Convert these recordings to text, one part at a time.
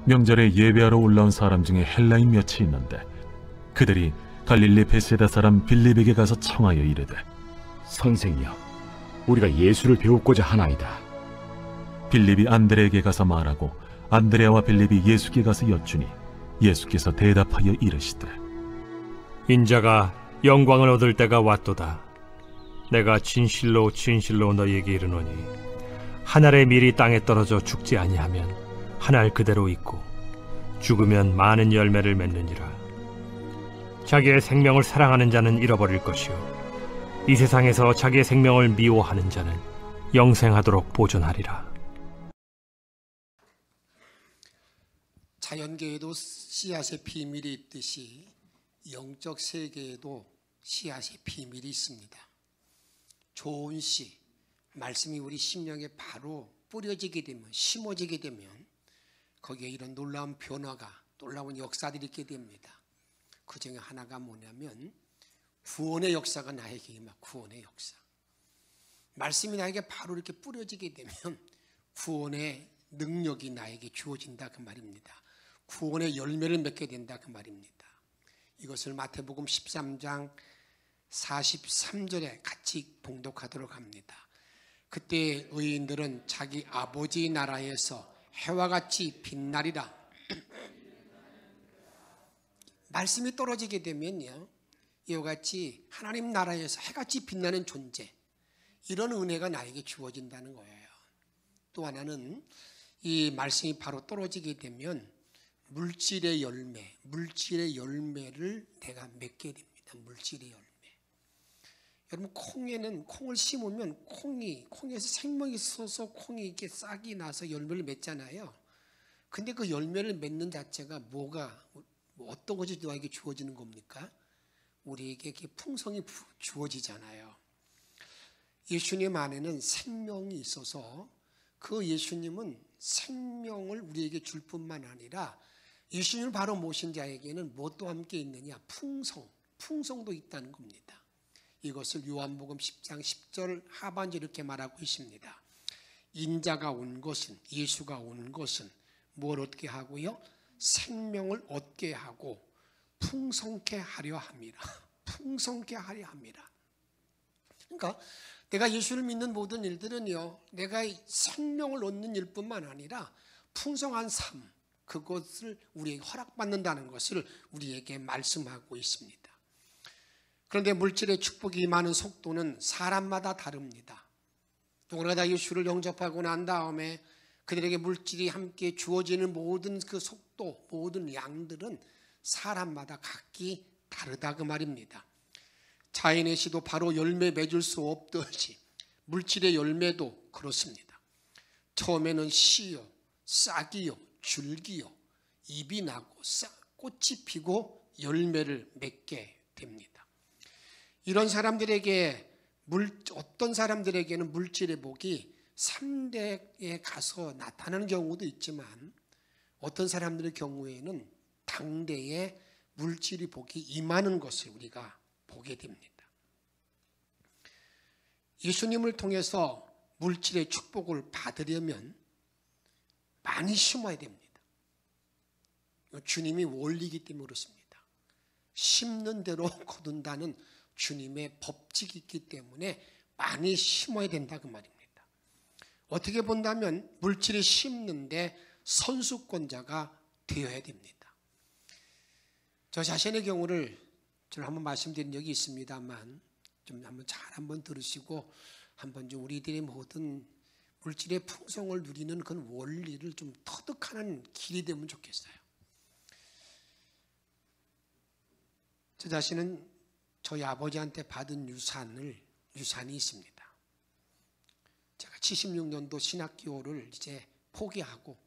명절에 예배하러 올라온 사람 중에 헬라인 몇이 있는데 그들이 갈릴리 베세다 사람 빌립에게 가서 청하여 이르되, 선생이여, 우리가 예수를 배우고자 하나이다. 빌립이 안드레에게 가서 말하고 안드레와 빌립이 예수께 가서 여쭈니 예수께서 대답하여 이르시되, 인자가 영광을 얻을 때가 왔도다. 내가 진실로 진실로 너희에게 이르노니 한 알의 밀이 땅에 떨어져 죽지 아니하면 한 알 그대로 있고 죽으면 많은 열매를 맺느니라. 자기의 생명을 사랑하는 자는 잃어버릴 것이요 이 세상에서 자기의 생명을 미워하는 자는 영생하도록 보존하리라. 자연계에도 씨앗의 비밀이 있듯이 영적 세계에도 씨앗의 비밀이 있습니다. 좋은 씨, 말씀이 우리 심령에 바로 뿌려지게 되면, 심어지게 되면 거기에 이런 놀라운 변화가, 놀라운 역사들이 있게 됩니다. 그 중에 하나가 뭐냐면 구원의 역사가 나에게 임하, 구원의 역사. 말씀이 나에게 바로 이렇게 뿌려지게 되면 구원의 능력이 나에게 주어진다 그 말입니다. 구원의 열매를 맺게 된다 그 말입니다. 이것을 마태복음 13장 43절에 같이 봉독하도록 합니다. 그때 의인들은 자기 아버지 나라에서 해와 같이 빛나리라. 말씀이 떨어지게 되면요, 이와 같이 하나님 나라에서 해같이 빛나는 존재, 이런 은혜가 나에게 주어진다는 거예요. 또 하나는 이 말씀이 바로 떨어지게 되면 물질의 열매를 내가 맺게 됩니다. 물질의 열매. 여러분, 콩을 심으면 콩에서 생명이 있어서 콩이 이렇게 싹이 나서 열매를 맺잖아요. 근데 그 열매를 맺는 자체가 어떤 것이 너에게 주어지는 겁니까? 우리에게 이렇게 풍성이 주어지잖아요. 예수님 안에는 생명이 있어서 그 예수님은 생명을 우리에게 줄 뿐만 아니라 예수님을 바로 모신 자에게는 무엇도 함께 있느냐? 풍성도 있다는 겁니다. 이것을 요한복음 10장 10절 하반절 이렇게 말하고 있습니다. 인자가 온 것은, 예수가 온 것은 뭘 얻게 하고요? 생명을 얻게 하고 풍성케 하려 함이라. 풍성케 하려 함이라. 그러니까 내가 예수를 믿는 모든 일들은요, 내가 생명을 얻는 일뿐만 아니라 풍성한 삶, 그것을 우리에게 허락받는다는 것을 우리에게 말씀하고 있습니다. 그런데 물질의 축복이 임하는 속도는 사람마다 다릅니다. 누구나 예수를 영접하고 난 다음에 그들에게 물질이 함께 주어지는 모든 그 속도, 모든 양들은 사람마다 각기 다르다 그 말입니다. 자연의 씨도 바로 열매 맺을 수 없듯이 물질의 열매도 그렇습니다. 처음에는 씨요, 싹이요, 줄기요, 잎이 나고 꽃이 피고 열매를 맺게 됩니다. 이런 사람들에게 어떤 사람들에게는 물질의 복이 3대에 가서 나타나는 경우도 있지만 어떤 사람들의 경우에는 당대에 물질의 복이 임하는 것을 우리가 보게 됩니다. 예수님을 통해서 물질의 축복을 받으려면 많이 심어야 됩니다. 주님이 원리이기 때문에 그렇습니다. 심는 대로 거둔다는 주님의 법칙이 있기 때문에 많이 심어야 된다 그 말입니다. 어떻게 본다면 물질을 심는데 선수권자가 되어야 됩니다. 저 자신의 경우를 저는 한번 말씀드린 적이 있습니다만 좀 한번 들으시고 한번 좀 우리들의 모든 물질의 풍성을 누리는 그런 원리를 좀 터득하는 길이 되면 좋겠어요. 저 자신은 저희 아버지한테 받은 유산이 있습니다. 제가 76년도 신학교를 이제 포기하고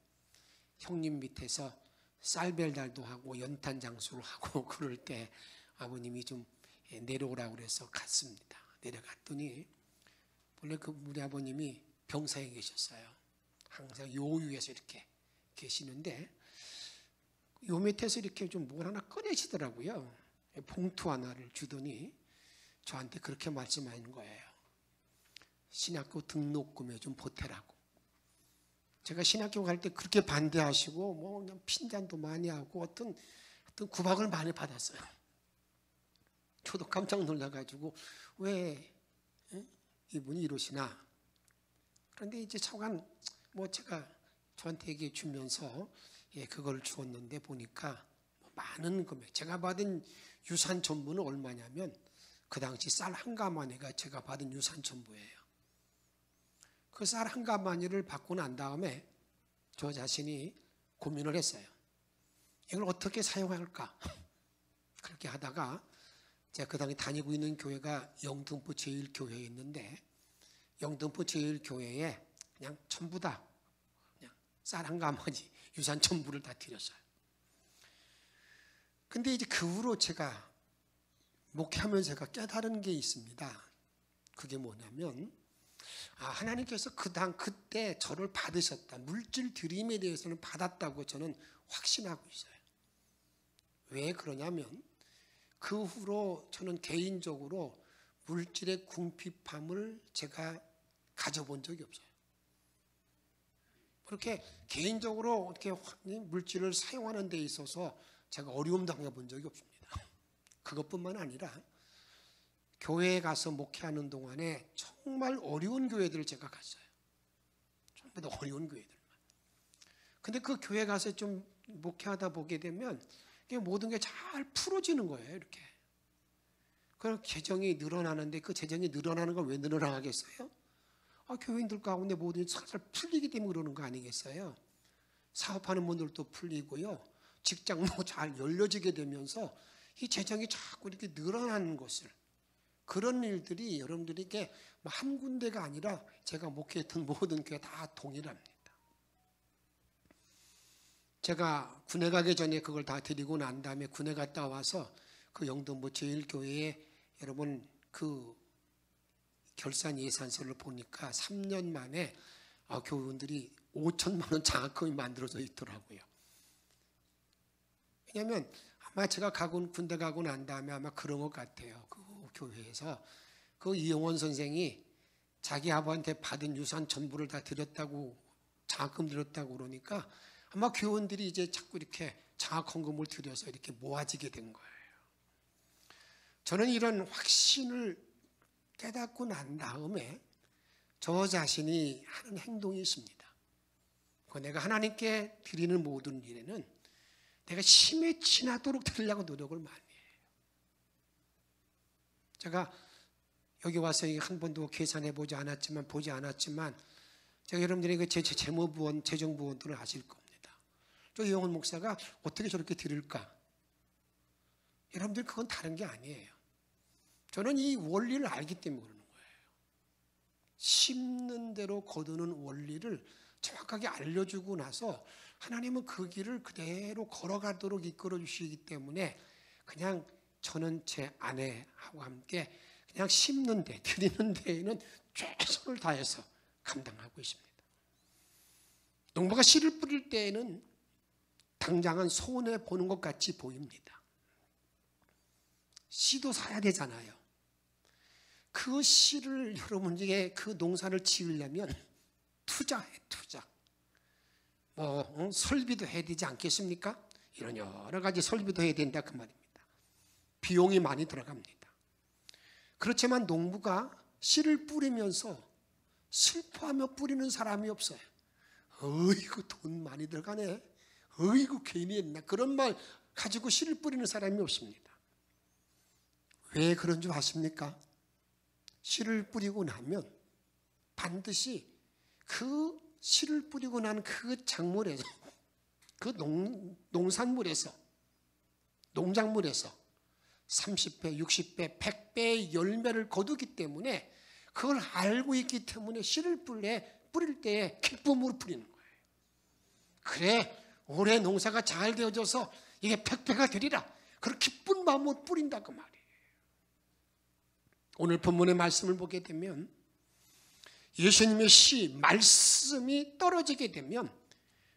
형님 밑에서 쌀별달도 하고 연탄 장수를 하고 그럴 때 아버님이 좀 내려오라고 그래서 갔습니다. 내려갔더니 원래 우리 아버님이 병사에 계셨어요. 항상 요유에서 이렇게 계시는데 요 밑에서 이렇게 좀 뭘 하나 꺼내시더라고요. 봉투 하나를 주더니 저한테 그렇게 말씀하는 거예요. 신학교 등록금에 좀 보태라고. 제가 신학교 갈 때 그렇게 반대하시고 뭐 그냥 핀잔도 많이 하고 어떤 구박을 많이 받았어요. 저도 깜짝 놀라가지고 왜 이분이 이러시나. 그런데 이제 차관 뭐 제가 저한테 얘기해 주면서 그걸 주었는데 보니까 많은 금액, 제가 받은 유산 전부는 얼마냐면 그 당시 쌀 한 가마니가 제가 받은 유산 전부예요. 그 쌀 한 가마니를 받고 난 다음에 저 자신이 고민을 했어요. 이걸 어떻게 사용할까? 그렇게 하다가 제가 그 당시 다니고 있는 교회가 영등포 제1교회에 있는데 영등포 제1교회에 그냥 전부 다 그냥 쌀 한 가마니 유산 전부를 다 드렸어요. 근데 이제 그 후로 제가 목회하면서 제가 깨달은 게 있습니다. 그게 뭐냐면 하나님께서 그때 저를 받으셨다. 물질 드림에 대해서는 받았다고 저는 확신하고 있어요. 왜 그러냐면 그 후로 저는 개인적으로 물질의 궁핍함을 제가 가져본 적이 없어요. 그렇게 개인적으로 이렇게 물질을 사용하는 데 있어서 제가 어려움 당해본 적이 없습니다. 그것뿐만 아니라 교회에 가서 목회하는 동안에 정말 어려운 교회들을 제가 갔어요. 전부 다 어려운 교회들만. 근데 그 교회 가서 좀 목회하다 보게 되면 모든 게 잘 풀어지는 거예요. 이렇게. 그 재정이 늘어나는데 그 재정이 늘어나는 걸 왜 늘어나겠어요? 교인들 가운데 모든 게 잘 풀리기 때문에 그러는 거 아니겠어요? 사업하는 분들도 풀리고요. 직장도 잘 열려지게 되면서 이 재정이 자꾸 이렇게 늘어나는 것을, 그런 일들이 여러분들에게 한 군데가 아니라 제가 목회했던 모든 교회 다 동일합니다. 제가 군에 가기 전에 그걸 다 드리고 난 다음에 군에 갔다 와서 그 영등포 제1교회에 여러분 그 결산 예산서를 보니까 3년 만에 교원들이 5천만 원 장학금이 만들어져 있더라고요. 왜냐하면 아마 제가 군대 가고 난 다음에 아마 그런 것 같아요. 그 교회에서 그 이용원 선생이 자기 아버한테 받은 유산 전부를 다 드렸다고, 장학금 드렸다고 그러니까 아마 교원들이 이제 자꾸 이렇게 장학헌금을 드려서 이렇게 모아지게 된 거예요. 저는 이런 확신을 깨닫고 난 다음에 저 자신이 하는 행동이 있습니다. 내가 하나님께 드리는 모든 일에는 내가 심에 지나도록 드리려고 노력을 많이 해요. 제가 여기 와서 한 번도 계산해 보지 않았지만 제가 여러분들이 제 재무부원, 재정부원들은 아실 겁니다. 저 이용훈 목사가 어떻게 저렇게 드릴까? 여러분들 그건 다른 게 아니에요. 저는 이 원리를 알기 때문에 그러는 거예요. 심는 대로 거두는 원리를 정확하게 알려주고 나서 하나님은 그 길을 그대로 걸어가도록 이끌어 주시기 때문에 그냥 저는 제 아내하고 함께 그냥 심는 데, 드리는 데에는 최선을 다해서 감당하고 있습니다. 농부가 씨를 뿌릴 때에는 당장은 손해 보는 것 같이 보입니다. 씨도 사야 되잖아요. 그 씨를 여러분에게 그 농사를 지으려면 투자해, 투자. 설비도 해야 되지 않겠습니까? 이런 여러 가지 설비도 해야 된다 그 말입니다. 비용이 많이 들어갑니다. 그렇지만 농부가 씨를 뿌리면서 슬퍼하며 뿌리는 사람이 없어요. 어이구 돈 많이 들어가네. 어이구 괜히 했나. 그런 말 가지고 씨를 뿌리는 사람이 없습니다. 왜 그런 줄 아십니까? 씨를 뿌리고 나면 반드시 그 씨를 뿌리고 난 그 작물에서, 그 농산물에서, 농작물에서 30배, 60배, 100배의 열매를 거두기 때문에 그걸 알고 있기 때문에 씨를 뿌릴 때에 기쁨으로 뿌리는 거예요. 그래, 올해 농사가 잘 되어져서 이게 100배가 되리라. 그런 기쁜 마음으로 뿌린다 그 말이에요. 오늘 본문의 말씀을 보게 되면 예수님의 씨, 말씀이 떨어지게 되면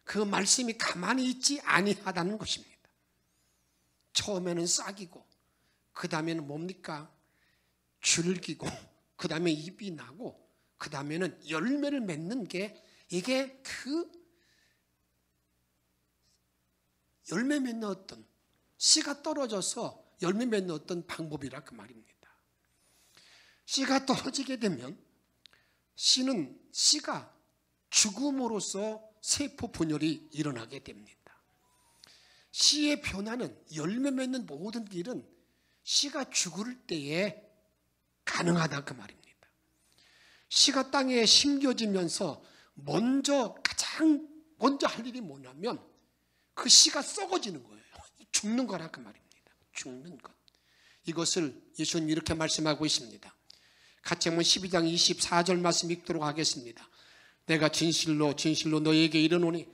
그 말씀이 가만히 있지 아니하다는 것입니다. 처음에는 싹이고 그 다음에는 뭡니까? 줄기고 그 다음에 잎이 나고 그 다음에는 열매를 맺는 게 이게 그 열매 맺는 어떤 씨가 떨어져서 열매 맺는 어떤 방법이라 그 말입니다. 씨가 떨어지게 되면 씨가 죽음으로써 세포 분열이 일어나게 됩니다. 씨의 변화는 열매 맺는 모든 일은 씨가 죽을 때에 가능하다 그 말입니다. 씨가 땅에 심겨지면서 가장 먼저 할 일이 뭐냐면 그 씨가 썩어지는 거예요. 죽는 거라 그 말입니다. 죽는 것. 이것을 예수님 이렇게 말씀하고 있습니다. 같이 한번 12장 24절 말씀 읽도록 하겠습니다. 내가 진실로 진실로 너희에게 이르노니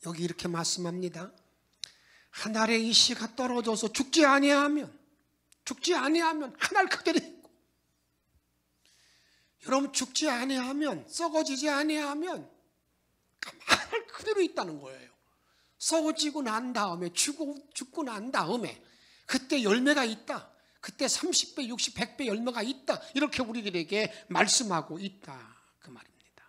여기 이렇게 말씀합니다. 한 알의 이 씨가 떨어져서 죽지 아니하면 한 알 그대로 있고, 여러분 죽지 아니하면, 썩어지지 아니하면 한 알 그대로 있다는 거예요. 썩어지고 난 다음에 죽고 난 다음에 그때 열매가 있다. 그때 30배, 60, 100배 열매가 있다. 이렇게 우리들에게 말씀하고 있다 그 말입니다.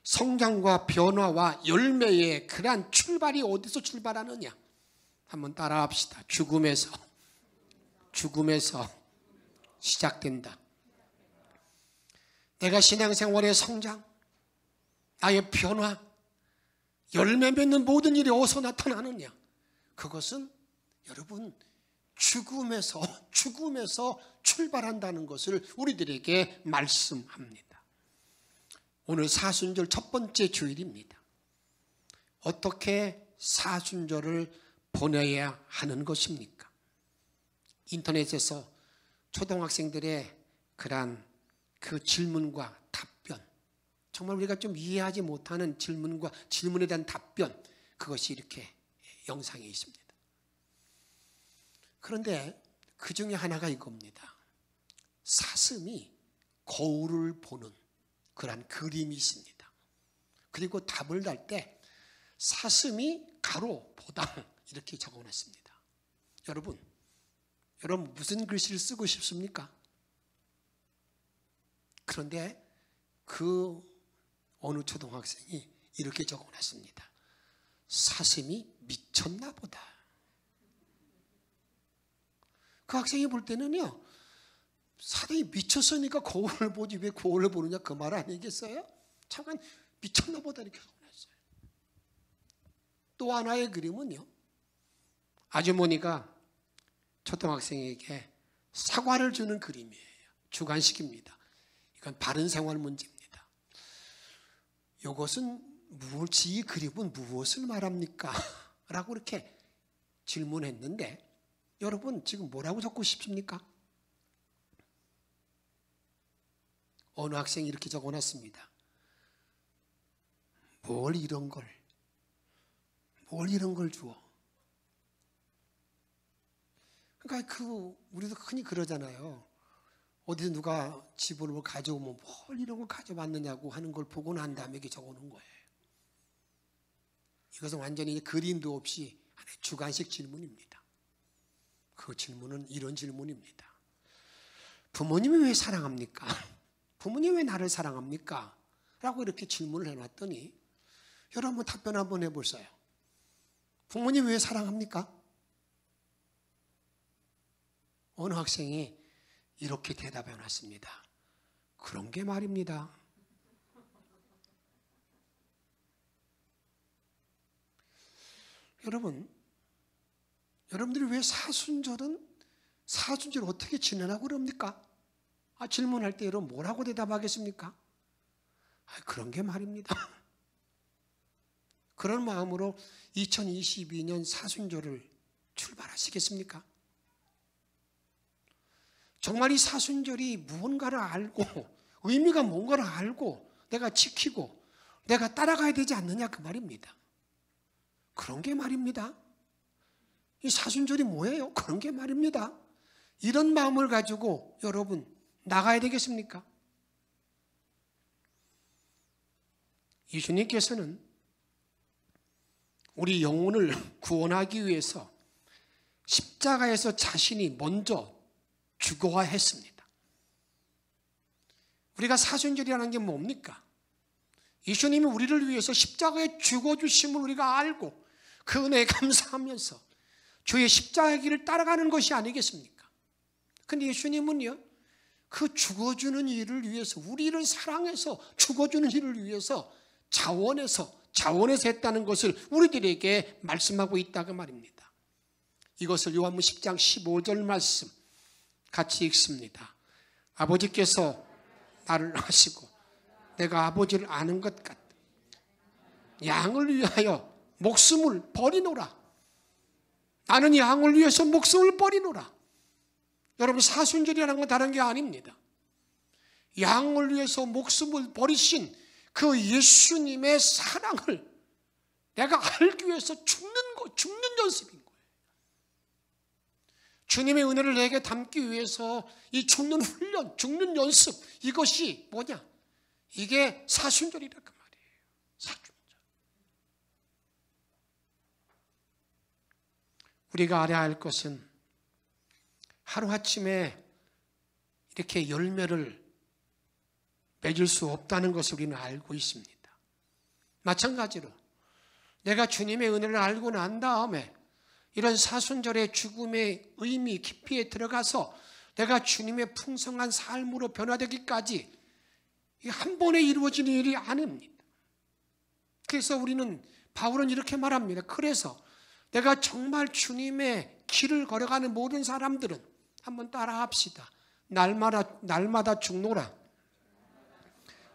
성장과 변화와 열매의 그러한 출발이 어디서 출발하느냐? 한번 따라합시다. 죽음에서 시작된다. 내가 신앙생활의 성장, 나의 변화, 열매 맺는 모든 일이 어디서 나타나느냐? 그것은 여러분 죽음에서 출발한다는 것을 우리들에게 말씀합니다. 오늘 사순절 첫 번째 주일입니다. 어떻게 사순절을 보내야 하는 것입니까? 인터넷에서 초등학생들의 그러한 그 질문과 답변, 정말 우리가 좀 이해하지 못하는 질문에 대한 답변, 그것이 이렇게 영상에 있습니다. 그런데 그 중에 하나가 이겁니다. 사슴이 거울을 보는 그런 그림이 있습니다. 그리고 답을 달 때 사슴이 가로 보당 이렇게 적어놨습니다. 여러분 무슨 글씨를 쓰고 싶습니까? 그런데 그 어느 초등학생이 이렇게 적어놨습니다. 사슴이 미쳤나 보다. 그 학생이 볼 때는요, 사람이 미쳤으니까 거울을 보지 왜 거울을 보느냐 그 말 아니겠어요? 잠깐 미쳤나 보다 이렇게 적어놨어요. 또 하나의 그림은요, 아주머니가 초등학생에게 사과를 주는 그림이에요. 주관식입니다. 이건 바른 생활 문제입니다. 이것은 이 그림은 무엇을 말합니까? 라고 이렇게 질문했는데 여러분 지금 뭐라고 적고 싶습니까? 어느 학생이 이렇게 적어놨습니다. 뭘 이런 걸 주어? 그러니까 우리도 흔히 그러잖아요. 어디서 누가 집을 뭐 가져오면 뭘 이런 걸 가져왔느냐고 하는 걸 보고 난 다음에 이렇게 적어놓은 거예요. 이것은 완전히 그림도 없이 하나의 주관식 질문입니다. 그 질문은 이런 질문입니다. 부모님이 왜 사랑합니까? 부모님이 왜 나를 사랑합니까? 라고 이렇게 질문을 해놨더니 여러분 답변 한번 해보세요. 부모님 왜 사랑합니까? 어느 학생이 이렇게 대답해 놨습니다. 그런 게 말입니다. 여러분들이 왜 사순절을 어떻게 지내라고 그럽니까? 질문할 때 여러분 뭐라고 대답하겠습니까? 그런 게 말입니다. 그런 마음으로 2022년 사순절을 출발하시겠습니까? 정말 이 사순절이 무언가를 알고 의미가 뭔가를 알고 내가 지키고 내가 따라가야 되지 않느냐 그 말입니다. 그런 게 말입니다. 이 사순절이 뭐예요? 그런 게 말입니다. 이런 마음을 가지고 여러분 나가야 되겠습니까? 예수님께서는 우리 영혼을 구원하기 위해서 십자가에서 자신이 먼저 죽어야 했습니다. 우리가 사순절이라는 게 뭡니까? 예수님이 우리를 위해서 십자가에 죽어주심을 우리가 알고 그 은혜에 감사하면서 주의 십자가의 길을 따라가는 것이 아니겠습니까? 근데 예수님은요, 그 죽어주는 일을 위해서, 우리를 사랑해서 죽어주는 일을 위해서 자원해서 했다는 것을 우리들에게 말씀하고 있다고 말입니다. 이것을 요한복음 10장 15절 말씀 같이 읽습니다. 아버지께서 나를 아시고 내가 아버지를 아는 것 같다. 양을 위하여 목숨을 버리노라. 나는 양을 위해서 목숨을 버리노라. 여러분, 사순절이라는 건 다른 게 아닙니다. 양을 위해서 목숨을 버리신 그 예수님의 사랑을 내가 알기 위해서 죽는 연습인 거예요. 주님의 은혜를 내게 담기 위해서 이 죽는 훈련, 죽는 연습, 이것이 뭐냐? 이게 사순절이라 그 말이에요. 사순절. 우리가 알아야 할 것은 하루아침에 이렇게 열매를 맺을 수 없다는 것을 우리는 알고 있습니다. 마찬가지로 내가 주님의 은혜를 알고 난 다음에 이런 사순절의 죽음의 의미 깊이에 들어가서 내가 주님의 풍성한 삶으로 변화되기까지 한 번에 이루어지는 일이 아닙니다. 그래서 바울은 이렇게 말합니다. 그래서 내가 정말 주님의 길을 걸어가는 모든 사람들은 한번 따라 합시다. 날마다 죽노라.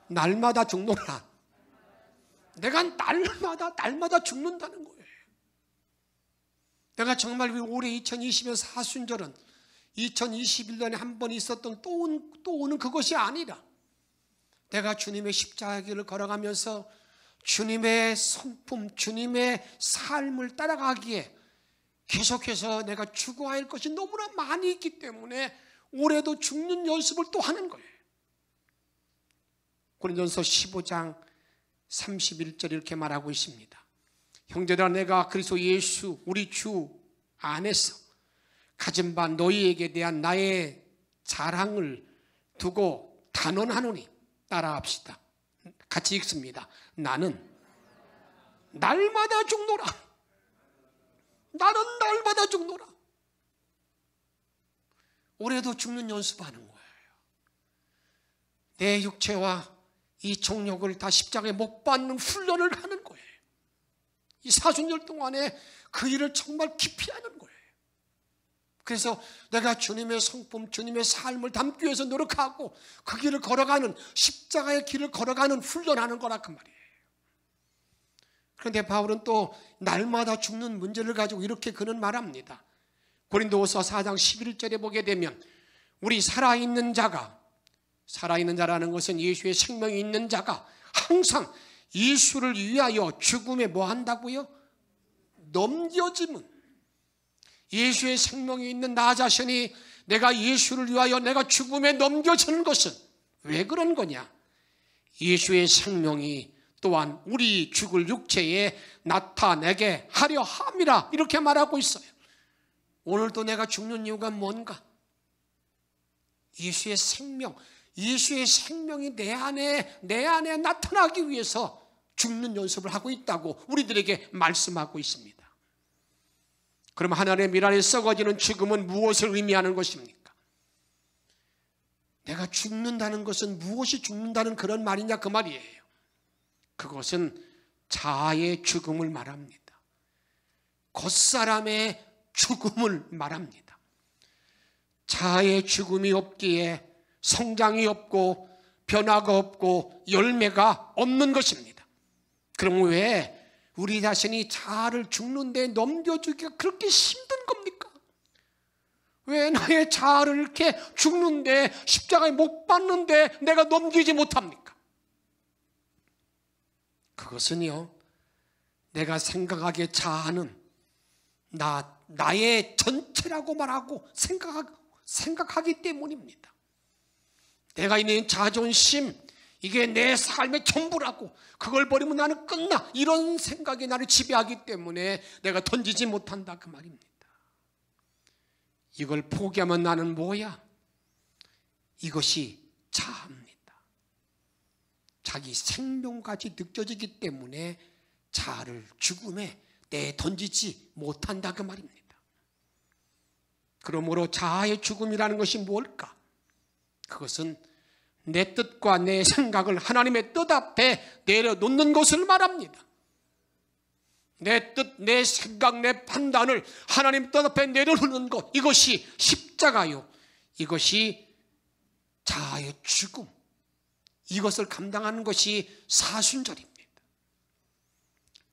날마다 죽노라. 내가 날마다 죽는다는 거예요. 내가 정말 올해 2020년 사순절은 2021년에 한 번 있었던 또 오는 그것이 아니라 내가 주님의 십자가 길을 걸어가면서 주님의 성품, 주님의 삶을 따라가기에 계속해서 내가 죽어야 할 것이 너무나 많이 있기 때문에 올해도 죽는 연습을 또 하는 거예요. 고린도전서 15장 31절 이렇게 말하고 있습니다. 형제들아, 내가 그리스도 예수 우리 주 안에서 가진 바 너희에게 대한 나의 자랑을 두고 단언하노니, 따라합시다. 같이 읽습니다. 나는 날마다 죽노라. 나는 날마다 죽노라. 올해도 죽는 연습하는 거예요. 내 육체와 이 정욕을 다 십자가에 못 박는 훈련을 하는 거예요. 이 사순절 동안에 그 일을 정말 깊이 하는 거예요. 그래서 내가 주님의 성품, 주님의 삶을 담기 위해서 노력하고 그 길을 걸어가는, 십자가의 길을 걸어가는 훈련하는 거라 그 말이에요. 그런데 바울은 또 날마다 죽는 문제를 가지고 이렇게 그는 말합니다. 고린도후서 4장 11절에 보게 되면 우리 살아있는 자라는 것은 예수의 생명이 있는 자가 항상 예수를 위하여 죽음에 뭐 한다고요? 넘겨짐은. 예수의 생명이 있는 나 자신이 내가 예수를 위하여 내가 죽음에 넘겨지는 것은 왜 그런 거냐? 예수의 생명이 또한 우리 죽을 육체에 나타내게 하려 함이라, 이렇게 말하고 있어요. 오늘도 내가 죽는 이유가 뭔가? 예수의 생명이 내 안에 나타나기 위해서 죽는 연습을 하고 있다고 우리들에게 말씀하고 있습니다. 그럼 하나님의 밀 안에 썩어지는 죽음은 무엇을 의미하는 것입니까? 내가 죽는다는 것은 무엇이 죽는다는 그런 말이냐 그 말이에요. 그것은 자아의 죽음을 말합니다. 겉사람의 죽음을 말합니다. 자아의 죽음이 없기에 성장이 없고 변화가 없고 열매가 없는 것입니다. 그럼 왜 우리 자신이 자아를 죽는데 넘겨주기가 그렇게 힘든 겁니까? 왜 나의 자아를 이렇게 죽는데 십자가에 못 박는데 내가 넘기지 못합니까? 그것은요, 내가 생각하기에 자아는 나의 전체라고 말하고 생각하기 때문입니다. 내가 있는 자존심, 이게 내 삶의 전부라고, 그걸 버리면 나는 끝나, 이런 생각이 나를 지배하기 때문에 내가 던지지 못한다 그 말입니다. 이걸 포기하면 나는 뭐야? 이것이 자아입니다. 자기 생명까지 느껴지기 때문에 자아를 죽음에 내던지지 못한다 그 말입니다. 그러므로 자아의 죽음이라는 것이 뭘까? 그것은 내 뜻과 내 생각을 하나님의 뜻 앞에 내려놓는 것을 말합니다. 내 뜻, 내 생각, 내 판단을 하나님 뜻 앞에 내려놓는 것, 이것이 십자가요. 이것이 자아의 죽음, 이것을 감당하는 것이 사순절입니다.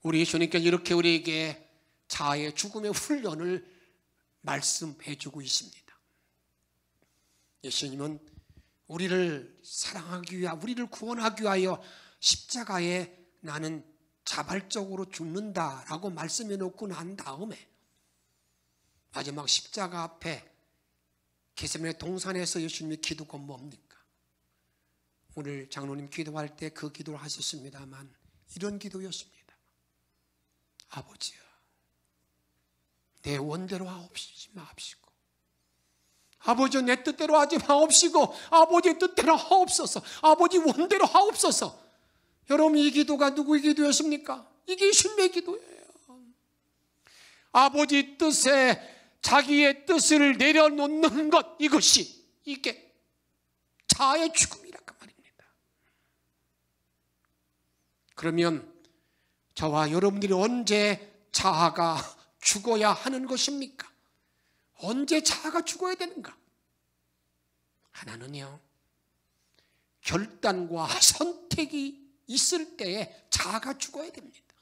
우리 예수님께서 이렇게 우리에게 자아의 죽음의 훈련을 말씀해 주고 있습니다. 예수님은 우리를 사랑하기 위하여, 우리를 구원하기 위하여 십자가에 나는 자발적으로 죽는다라고 말씀해 놓고 난 다음에 마지막 십자가 앞에 겟세마네 동산에서 예수님의 기도가 뭡니까? 오늘 장로님 기도할 때 그 기도를 하셨습니다만 이런 기도였습니다. 아버지여, 내 원대로 하옵시지 마옵시고, 아버지 내 뜻대로 하지 마옵시고 아버지의 뜻대로 하옵소서, 아버지 원대로 하옵소서. 여러분, 이 기도가 누구의 기도였습니까? 이게 예수님의 기도예요. 아버지 뜻에 자기의 뜻을 내려놓는 것, 이게 자아의 죽음이란 그 말입니다. 그러면 저와 여러분들이 언제 자아가 죽어야 하는 것입니까? 언제 자아가 죽어야 되는가? 하나는요, 결단과 선택이 있을 때에 자아가 죽어야 됩니다.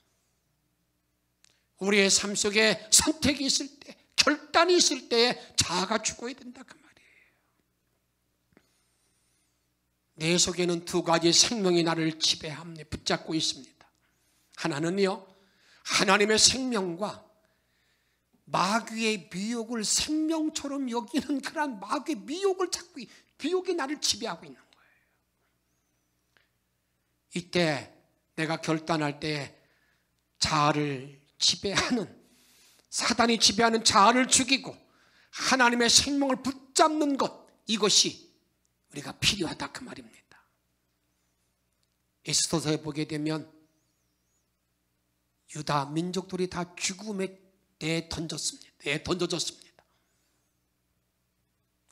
우리의 삶 속에 선택이 있을 때, 결단이 있을 때에 자아가 죽어야 된다 그 말이에요. 내 속에는 두 가지 생명이 나를 지배합니다. 붙잡고 있습니다. 하나는요, 하나님의 생명과 마귀의 미혹을 생명처럼 여기는 그런 마귀의 미혹을 찾고, 미혹이 나를 지배하고 있는 거예요. 이때 내가 결단할 때 자아를 지배하는, 사단이 지배하는 자아를 죽이고 하나님의 생명을 붙잡는 것, 이것이 우리가 필요하다 그 말입니다. 에스더서에 보게 되면 유다 민족들이 다 죽음에 내던져졌습니다.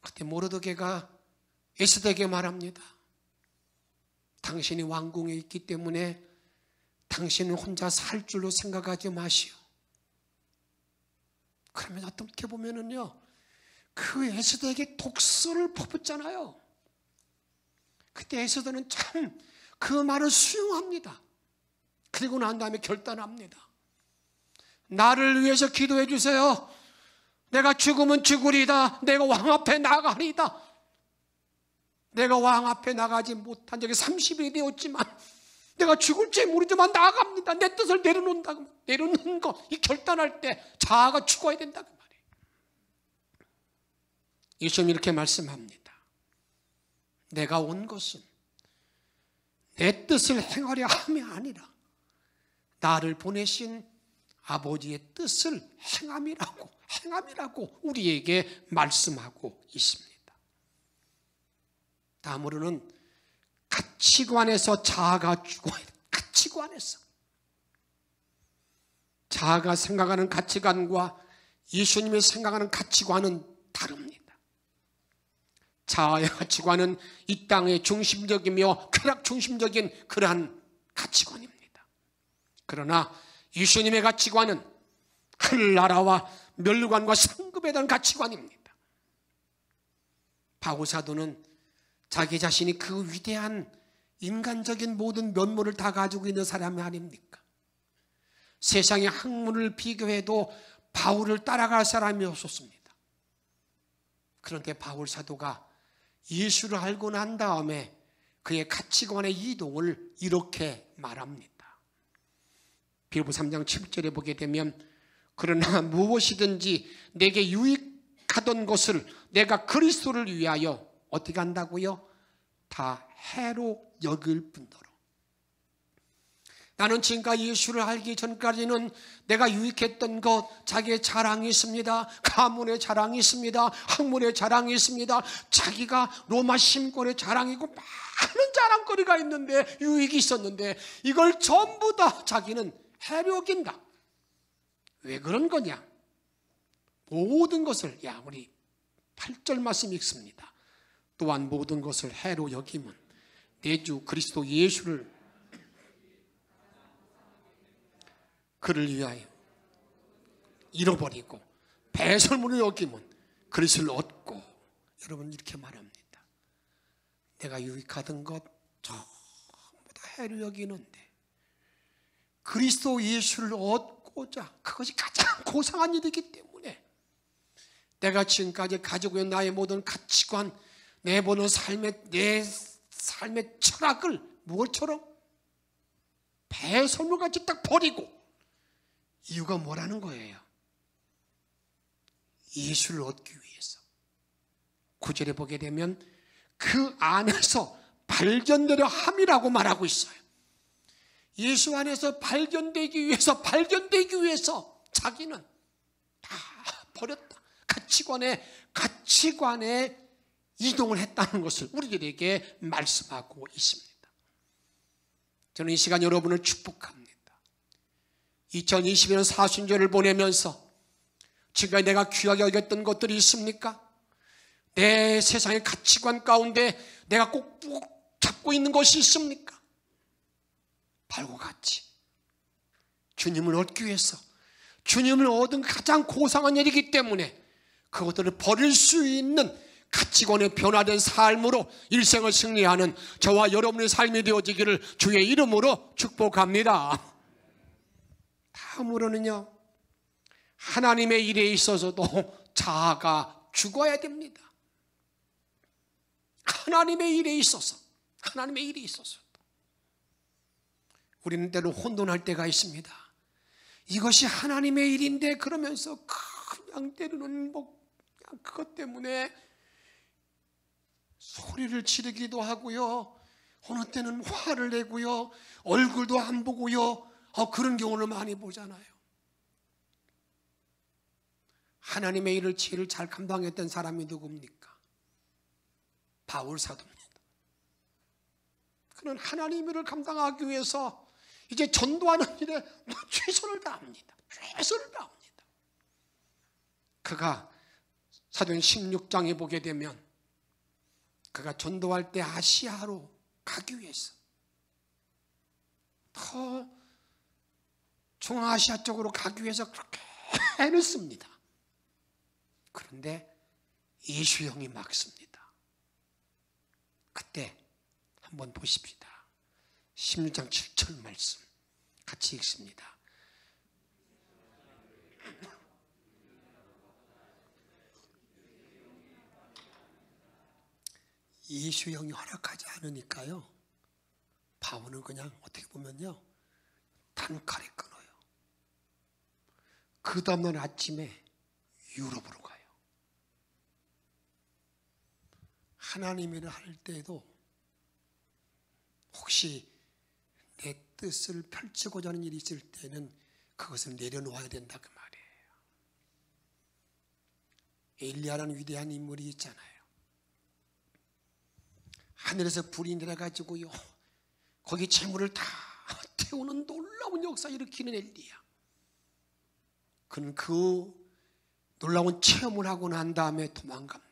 그때 모르드게가 에스더에게 말합니다. 당신이 왕궁에 있기 때문에 당신은 혼자 살 줄로 생각하지 마시오. 그러면 어떻게 보면은요, 그 에스더에게 독서를 퍼붓잖아요. 그때 에스더는 참 그 말을 수용합니다. 그리고 난 다음에 결단합니다. 나를 위해서 기도해 주세요. 내가 죽으면 죽으리다. 내가 왕 앞에 나가리다. 내가 왕 앞에 나가지 못한 적이 30일이 되었지만 내가 죽을지 모르지만 나갑니다. 내 뜻을 내려놓는다고. 내려놓는 거, 이 결단할 때 자아가 죽어야 된다고 말이에요. 예수님이 이렇게 말씀합니다. 내가 온 것은 내 뜻을 행하려 함이 아니라 나를 보내신 아버지의 뜻을 행함이라고 우리에게 말씀하고 있습니다. 다음으로는 가치관에서 자아가 죽어야 돼. 가치관에서. 자아가 생각하는 가치관과 예수님이 생각하는 가치관은 다릅니다. 자아의 가치관은 이 땅의 중심적이며 쾌락 중심적인 그러한 가치관입니다. 그러나 예수님의 가치관은 하늘나라와 멸관과 상급에 대한 가치관입니다. 바울 사도는 자기 자신이 그 위대한 인간적인 모든 면모를 다 가지고 있는 사람이 아닙니까? 세상의 학문을 비교해도 바울을 따라갈 사람이 없었습니다. 그런데 바울 사도가 예수를 알고 난 다음에 그의 가치관의 이동을 이렇게 말합니다. 빌립보 3장 7절에 보게 되면 그러나 무엇이든지 내게 유익하던 것을 내가 그리스도를 위하여 어떻게 한다고요? 다 해로 여길 뿐더러 나는 지금까지 예수를 알기 전까지는 내가 유익했던 것, 자기의 자랑이 있습니다. 가문의 자랑이 있습니다. 학문의 자랑이 있습니다. 자기가 로마 심권의 자랑이고 많은 자랑거리가 있는데, 유익이 있었는데, 이걸 전부 다 자기는 해로 여긴다. 왜 그런 거냐? 모든 것을, 우리 8절 말씀 읽습니다. 또한 모든 것을 해로 여김은 내 주 그리스도 예수를 그를 위하여 잃어버리고 배설물을 여김은 그리스도를 얻고. 여러분, 이렇게 말합니다. 내가 유익하던 것 전부 다 해로 여기는데 그리스도 예수를 얻고자, 그것이 가장 고상한 일이기 때문에 내가 지금까지 가지고 있는 나의 모든 가치관, 내 삶의 철학을 무엇처럼 배설물같이 딱 버리고, 이유가 뭐라는 거예요? 예수를 얻기 위해서. 9절에 보게 되면 그 안에서 발견되려 함이라고 말하고 있어요. 예수 안에서 발견되기 위해서 자기는 다 버렸다. 가치관에 이동을 했다는 것을 우리들에게 말씀하고 있습니다. 저는 이 시간 여러분을 축복합니다. 2021년 사순절을 보내면서 지금까지 내가 귀하게 여겼던 것들이 있습니까? 내 세상의 가치관 가운데 내가 꼭 잡고 있는 것이 있습니까? 바로 같이 주님을 얻기 위해서, 주님을 얻은 가장 고상한 일이기 때문에 그것들을 버릴 수 있는 가치관의 변화된 삶으로 일생을 승리하는 저와 여러분의 삶이 되어지기를 주의 이름으로 축복합니다. 다음으로는요, 하나님의 일에 있어서도 자아가 죽어야 됩니다. 하나님의 일에 있어서 우리는 때로 혼돈할 때가 있습니다. 이것이 하나님의 일인데 그러면서 그냥 때로는 그것 때문에 소리를 지르기도 하고요, 어느 때는 화를 내고요, 얼굴도 안 보고요, 그런 경우를 많이 보잖아요. 하나님의 일을 제일 잘 감당했던 사람이 누굽니까? 바울 사도입니다. 그는 하나님의 일을 감당하기 위해서 이제 전도하는 일에 최선을 다합니다. 그가 사도행 16장에 보게 되면 그가 전도할 때 아시아로 가기 위해서 더 중앙아시아 쪽으로 가기 위해서 그렇게 애를 씁니다. 그런데 예수형이 막습니다. 그때 한번 보십시다. 16장 7절 말씀 같이 읽습니다. 예수형이 허락하지 않으니까요, 바울은 그냥 어떻게 보면요, 단칼에 끊어요. 그 다음날 아침에 유럽으로 가요. 하나님 일을 할 때에도 혹시 내 뜻을 펼치고자 하는 일이 있을 때는 그것을 내려놓아야 된다, 그 말이에요. 엘리야라는 위대한 인물이 있잖아요. 하늘에서 불이 내려가지고요, 거기 재물을 다 태우는 놀라운 역사 일으키는 엘리야. 그는 그 놀라운 체험을 하고 난 다음에 도망갑니다.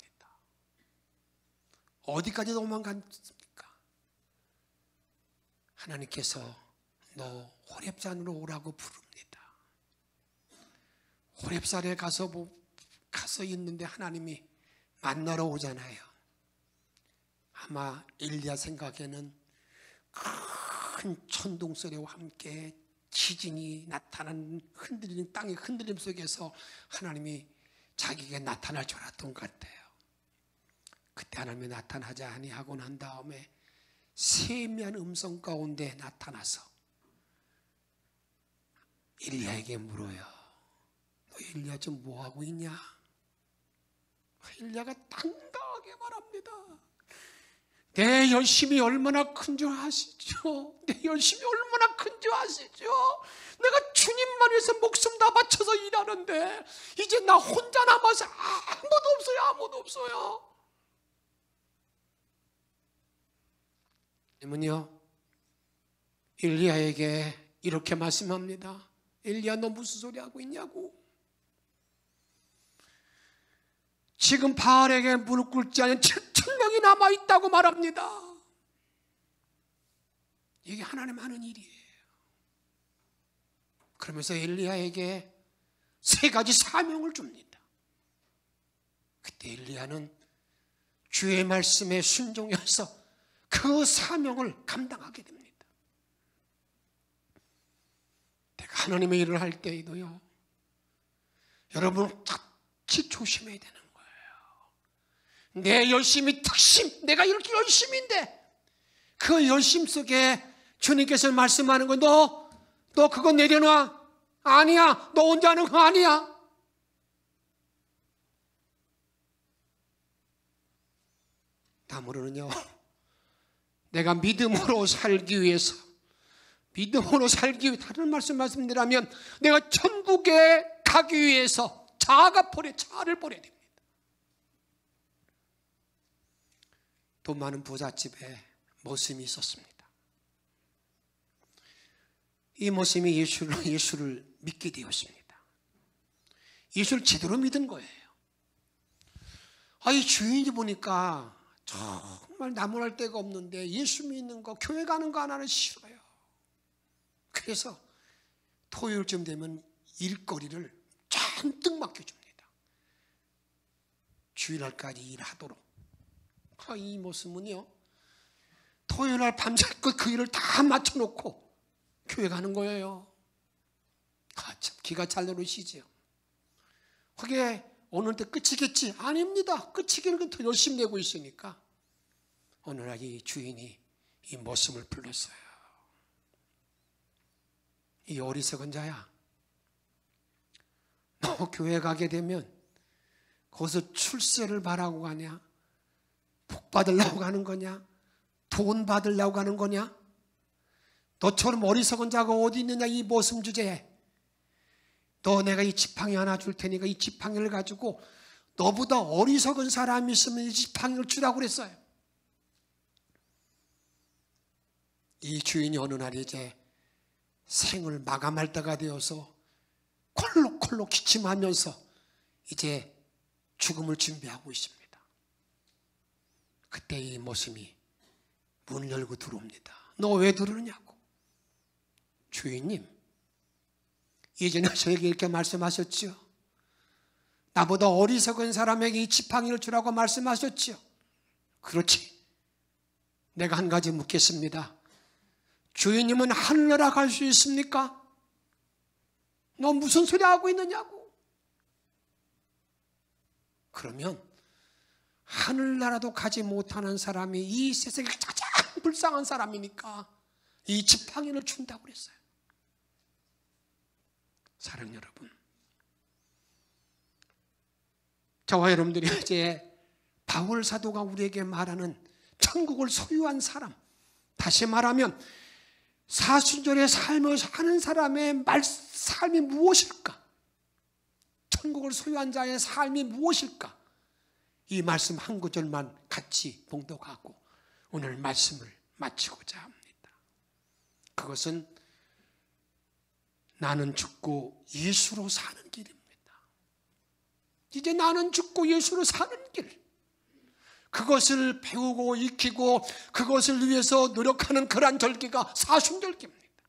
어디까지 도망갔습니까? 하나님께서 너 호렙산으로 오라고 부릅니다. 호렙산에 가서 있는데 하나님이 만나러 오잖아요. 아마 엘리야 생각에는 큰 천둥 소리와 함께 지진이 나타나는 흔들리는 땅의 흔들림 속에서 하나님이 자기에게 나타날 줄 알았던 것 같아요. 그때 하나님이 나타나지 아니하고 난 다음에 세미한 음성 가운데 나타나서 엘리야에게 물어요. 너 엘리야 좀 뭐하고 있냐? 엘리야가 당당하게 말합니다. 내 열심이 얼마나 큰 줄 아시죠? 내 열심이 얼마나 큰 줄 아시죠? 내가 주님만 위해서 목숨 다 바쳐서 일하는데 이제 나 혼자 남아서 아무도 없어요. 아무도 없어요. 주님은요, 엘리야에게 이렇게 말씀합니다. 엘리야, 너 무슨 소리 하고 있냐고. 지금 바알에게 무릎 꿇지 않은 7,000명이 남아있다고 말합니다. 이게 하나님 하는 일이에요. 그러면서 엘리야에게 3가지 사명을 줍니다. 그때 엘리야는 주의 말씀에 순종해서 그 사명을 감당하게 됩니다. 내가 하나님의 일을 할 때에도요, 여러분 특히 조심해야 되는 거예요. 내 열심이 특심, 내가 이렇게 열심인데 그 열심 속에 주님께서 말씀하는 거, 너 그거 내려놔. 아니야. 너 혼자 하는 거 아니야. 다음으로는요, 내가 믿음으로 살기 위해서, 다른 말씀드리면 내가 천국에 가기 위해서 차를 버려야 됩니다. 돈 많은 부잣집에 모심이 있었습니다. 이 모심이 예수를 믿게 되었습니다. 예수를 제대로 믿은 거예요. 이 주인이 보니까 정말 나무랄 데가 없는데 예수 믿는 거, 교회 가는 거 하나는 싫어요. 그래서 토요일쯤 되면 일거리를 잔뜩 맡겨줍니다. 주일날까지 일하도록. 이 모습은요, 토요일날 밤새껏 그 일을 다 맞춰놓고 교회 가는 거예요. 참 기가 잘 노릇이죠. 그게 오늘 때 끝이겠지? 아닙니다. 끝이기는 더 열심히 내고 있으니까 어느 날 이 주인이 이 모습을 불렀어요. 이 어리석은 자야, 너 교회 가게 되면 거기서 출세를 바라고 가냐? 복 받으려고 가는 거냐? 돈 받으려고 가는 거냐? 너처럼 어리석은 자가 어디 있느냐, 이 모습 주제에. 너 내가 이 지팡이 하나 줄 테니까 이 지팡이를 가지고 너보다 어리석은 사람이 있으면 이 지팡이를 주라고 그랬어요. 이 주인이 어느 날 이제 생을 마감할 때가 되어서 콜록콜록 기침하면서 이제 죽음을 준비하고 있습니다. 그때 이 모습이 문을 열고 들어옵니다. 너 왜 들어오냐고. 주인님, 예전에 저에게 이렇게 말씀하셨죠. 나보다 어리석은 사람에게 이 지팡이를 주라고 말씀하셨죠. 그렇지. 내가 한 가지 묻겠습니다. 주인님은 하늘나라 갈 수 있습니까? 너 무슨 소리 하고 있느냐고. 그러면 하늘나라도 가지 못하는 사람이 이 세상에 가장 불쌍한 사람이니까 이 지팡이를 준다고 그랬어요. 사랑 여러분, 저와 여러분들이 이제 바울 사도가 우리에게 말하는 천국을 소유한 사람, 다시 말하면 사순절의 삶을 사는 사람의 삶이 무엇일까? 천국을 소유한 자의 삶이 무엇일까? 이 말씀 한 구절만 같이 봉독하고 오늘 말씀을 마치고자 합니다. 그것은 나는 죽고 예수로 사는 길입니다. 이제 나는 죽고 예수로 사는 길, 그것을 배우고 익히고 그것을 위해서 노력하는 그러한 절기가 사순절기입니다.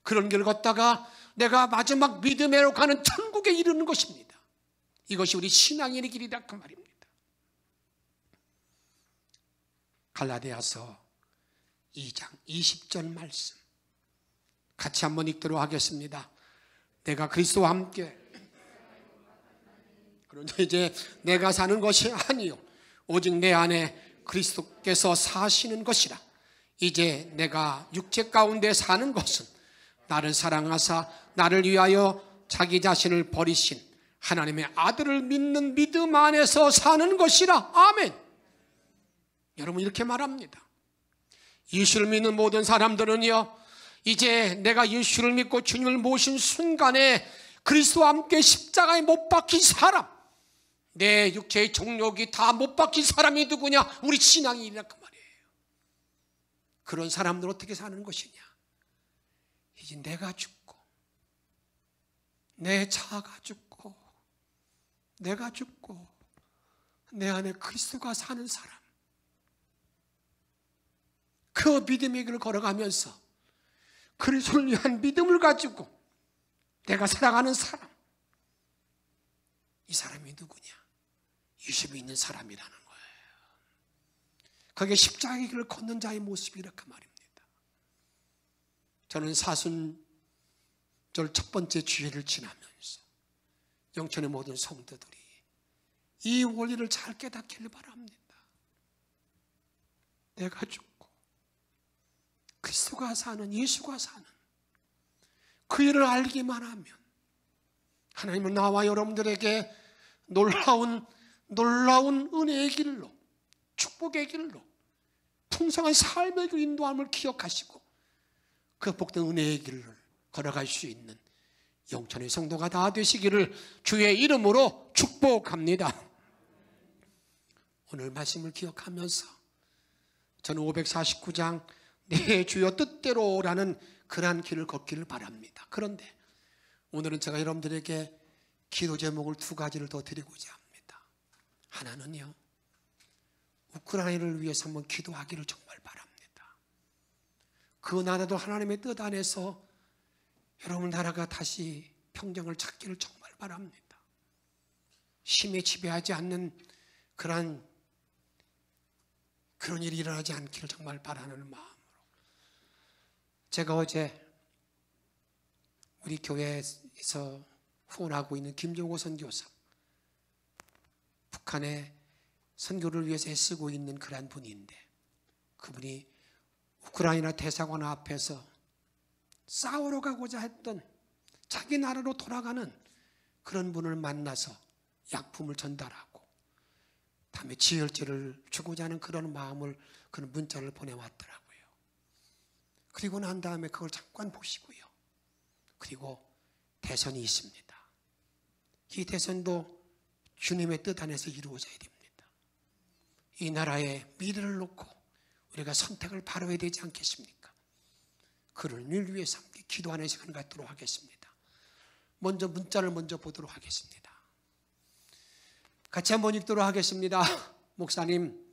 그런 길을 걷다가 내가 마지막 믿음으로 가는 천국에 이르는 것입니다. 이것이 우리 신앙인의 길이다, 그 말입니다. 갈라디아서 2장 20절 말씀 같이 한번 읽도록 하겠습니다. 내가 그리스도와 함께, 그런데 이제 내가 사는 것이 아니요 오직 내 안에 그리스도께서 사시는 것이라. 이제 내가 육체 가운데 사는 것은 나를 사랑하사 나를 위하여 자기 자신을 버리신 하나님의 아들을 믿는 믿음 안에서 사는 것이라. 아멘. 여러분 이렇게 말합니다. 예수를 믿는 모든 사람들은요, 이제 내가 예수를 믿고 주님을 모신 순간에 그리스도와 함께 십자가에 못 박힌 사람, 내 육체의 정욕이 다 못 박힌 사람이 누구냐? 우리 신앙인이란 그 말이에요. 그런 사람들 어떻게 사는 것이냐? 이제 내가 죽고 내 자아가 죽고 내가 죽고 내 안에 그리스도가 사는 사람, 그 믿음의 길을 걸어가면서 그리스도를 위한 믿음을 가지고 내가 살아가는 사람, 이 사람이 누구냐? 예수 믿는 사람이라는 거예요. 그게 십자가의 길을 걷는 자의 모습이라 그 말입니다. 저는 사순절 첫 번째 주일을 지나면서 영천의 모든 성도들이 이 원리를 잘 깨닫기를 바랍니다. 내가 죽고 그리스도가 사는, 예수가 사는 그 일을 알기만 하면 하나님은 나와 여러분들에게 놀라운 은혜의 길로, 축복의 길로, 풍성한 삶의 그 인도함을 기억하시고 그 복된 은혜의 길을 걸어갈 수 있는 영천의 성도가 다 되시기를 주의 이름으로 축복합니다. 오늘 말씀을 기억하면서 저는 549장 내 주여 뜻대로라는 그러한 길을 걷기를 바랍니다. 그런데 오늘은 제가 여러분들에게 기도 제목을 두 가지를 더 드리고자 합니다. 하나는요, 우크라이나를 위해서 한번 기도하기를 정말 바랍니다. 그 나라도 하나님의 뜻 안에서 여러분 나라가 다시 평정을 찾기를 정말 바랍니다. 힘에 지배하지 않는 그런 일이 일어나지 않기를 정말 바라는 마음으로, 제가 어제 우리 교회에서 후원하고 있는 김종호 선교사, 북한의 선교를 위해서 애쓰고 있는 그런 분인데, 그분이 우크라이나 대사관 앞에서 싸우러 가고자 했던 자기 나라로 돌아가는 그런 분을 만나서 약품을 전달하고 다음에 지혈제를 주고자 하는 그런 마음을, 그런 문자를 보내왔더라고요. 그리고 난 다음에 그걸 잠깐 보시고요, 그리고 대선이 있습니다. 이 대선도 주님의 뜻 안에서 이루어져야 됩니다. 이 나라의 미래를 놓고 우리가 선택을 바로 해야 되지 않겠습니까? 그를 위해서 함께 기도하는 시간을 갖도록 하겠습니다. 먼저 문자를 먼저 보도록 하겠습니다. 같이 한번 읽도록 하겠습니다. 목사님,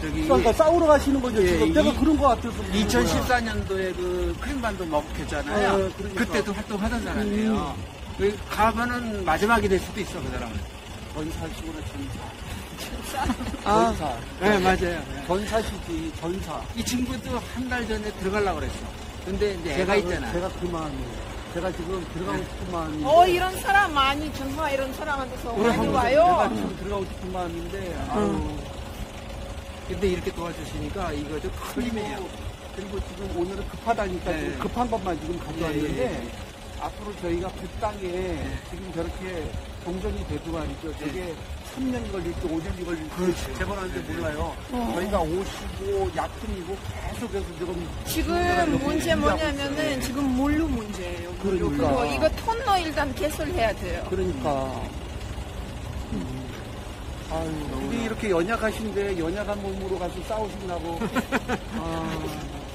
그러니까 싸우러 가시는 거죠. 예, 지금 내가 그런 거 같아서. 2014년도에 그 크림반도 먹혔잖아요. 그러니까. 그때도 활동하던 사람이에요. 가면은 마지막이 될 수도 있어, 그 사람은. 전사시구나, 전사. 아, 전사. 네, 맞아요. 전사시지, 전사. 이 친구도 한 달 전에 들어가려고 그랬어. 근데 이제 애가 있잖아. 제가 그 마음이에요. 제가 지금 들어가고 싶은 마음인데. 이런 사람 많이 정말 이런 사람한테서 많이 내가 와요. 지금 들어가고 싶은 마음인데. 근데 이렇게 도와주시니까 이거 좀 큰 힘이에요. 그리고 지금 오늘은 급하다니까 네. 지금 급한 것만 지금 가져왔는데 예. 앞으로 저희가 그 땅에 지금 저렇게 동전이 되고 말이죠. 저게 3년이 걸릴지 5년이 걸릴지 재건하는지 몰라요. 저희가 옷이고 약품이고 계속해서 지금 문제 뭐냐면은 지금 물류 문제예요. 물류. 그러니까. 그리고 이거 톤너 일단 개설해야 돼요. 그러니까. 아유, 우리 이렇게 연약하신데 연약한 몸으로 가서 싸우신다고.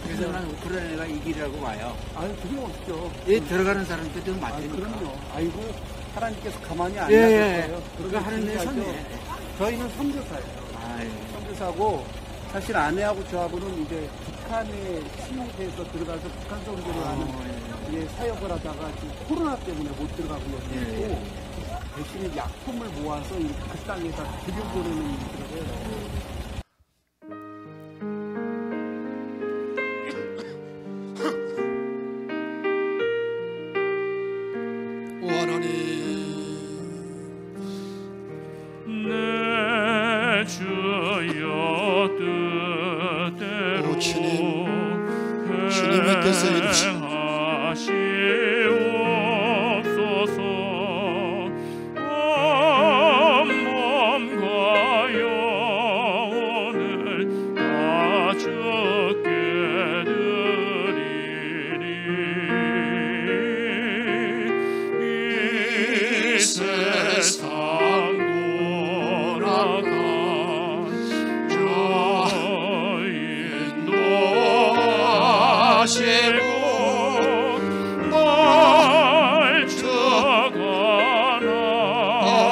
그래서 난 우크라이나가 이기라고 봐요. 아유, 그게 없죠. 이 들어가는 사람들 좀 아, 맞으니까. 그럼요. 아이고, 하나님께서 가만히 안 예, 놔뒀어요. 그거 하는 데 진짜죠. 선네. 저희는 선교사예요. 아유. 선교사고, 사실 아내하고 저하고는 이제 북한에 침입해서 들어가서 북한 선교를 하는 예, 사역을 하다가 지금 코로나 때문에 못 들어가고 있고, 대신에 약품을 모아서 그 땅에다 들여보내는 일들을 해요.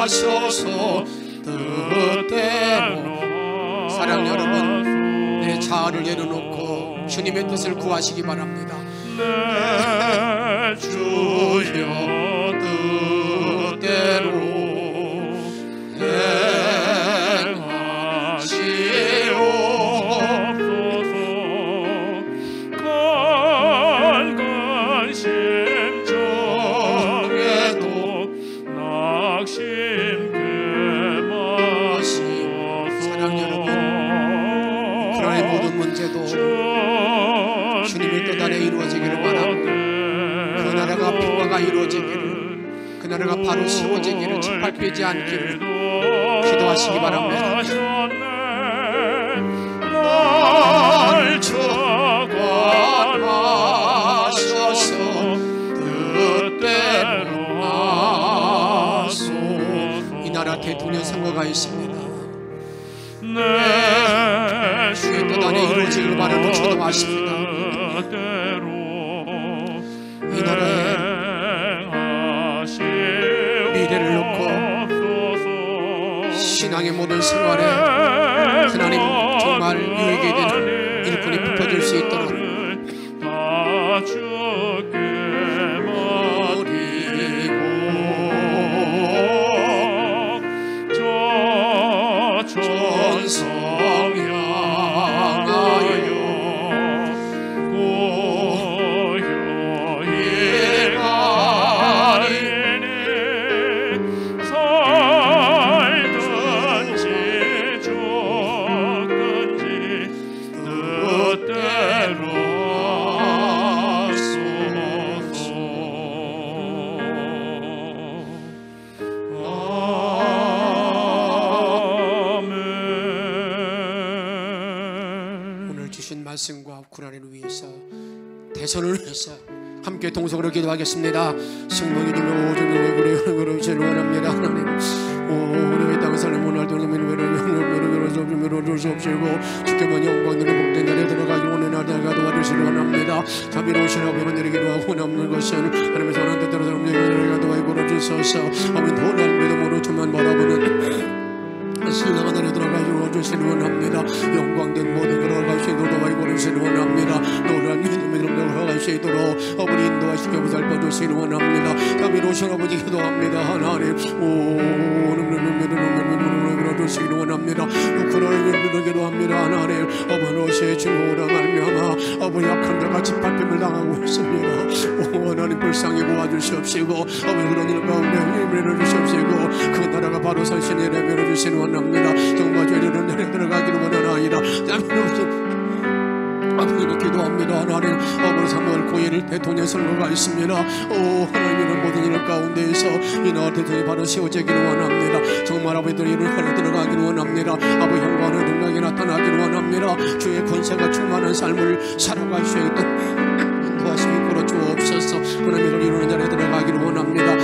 하셔서 뜻대로. 사랑하는 여러분, 내 자아를 내려놓고 주님의 뜻을 구하시기 바랍니다. 내 주여 뜻대로 주님의 뜻 안에 이루어지기를 바라고, 그 나라가 평화가 이루어지기를, 그 나라가 바로 세워지기를, 짓밟히지 않기를 기도하시기 바랍니다. 날 주관하셔서 뜻대로 하소서. 이 나라 대통령 선거가 있습니다. 주의 뜻 안에 이루어지기를 바라고 기도하십니다. 이 나라의 미래를 놓고 신앙의 모든 생활에 하나님 정말 유익이 되는 일꾼이 붙어질 수 있도록 말씀과 고난을 위해서, 대선을 위해서 함께 동성으로 기도하겠습니다. 성령이 되면 오줌을 그래 제일 원합니다. 하나님, 우리의 땅 살림 오늘도 주옵시고 주께만 영광으로 복된 날에 들어가기 원하는 날가 도와주시기 원합니다. 자비로우시라고 내리기도 하고 남는 것은 하나님의 선한 뜻대로 내가 도와주고 주소서. 아멘. 도난 믿음으로 주만 바라보는 신앙 하늘에 들어가기로 주시기 원합니다. 영광된 모든 들어가시도록 도와주시기 원합니다. 노란 믿음으로 들어가시도록 어머니 인도하시고 살펴주시기 원합니다. 자비로우신 아버지 기도합니다. 하나님, 주시기 원합니다. 우크라이나를 믿기도 합니다. 하나님, 어머니의 증오로 말미암아 어머니 약한 자가 짓밟힘을 당하고 있습니다. 하나님 불쌍히 도와주시옵시고 어머니 그런 일 가운데 힘을 주시옵시고 그 나라가 바로 선신의 레벨을 주시기 원합니다. 정말 죄를 내려 들어가기를 원하나이다. 아버지를 기도합니다. 하나님, 아버지 3월 9일 대통령 선거가 있습니다. 하나님은 모든 일 가운데에서 이 나라 대통령이 바로 세워지기를 원합니다. 정말 아버지들 일을 하나 들어가기를 원합니다. 아버지 영광의 능력이 나타나기를 원합니다. 주의 권세가 충만한 삶을 살아갈 수 있도록 인도하심이 걸어 주옵소서. 하나님을 이루는 자리에 들어가기를 원합니다.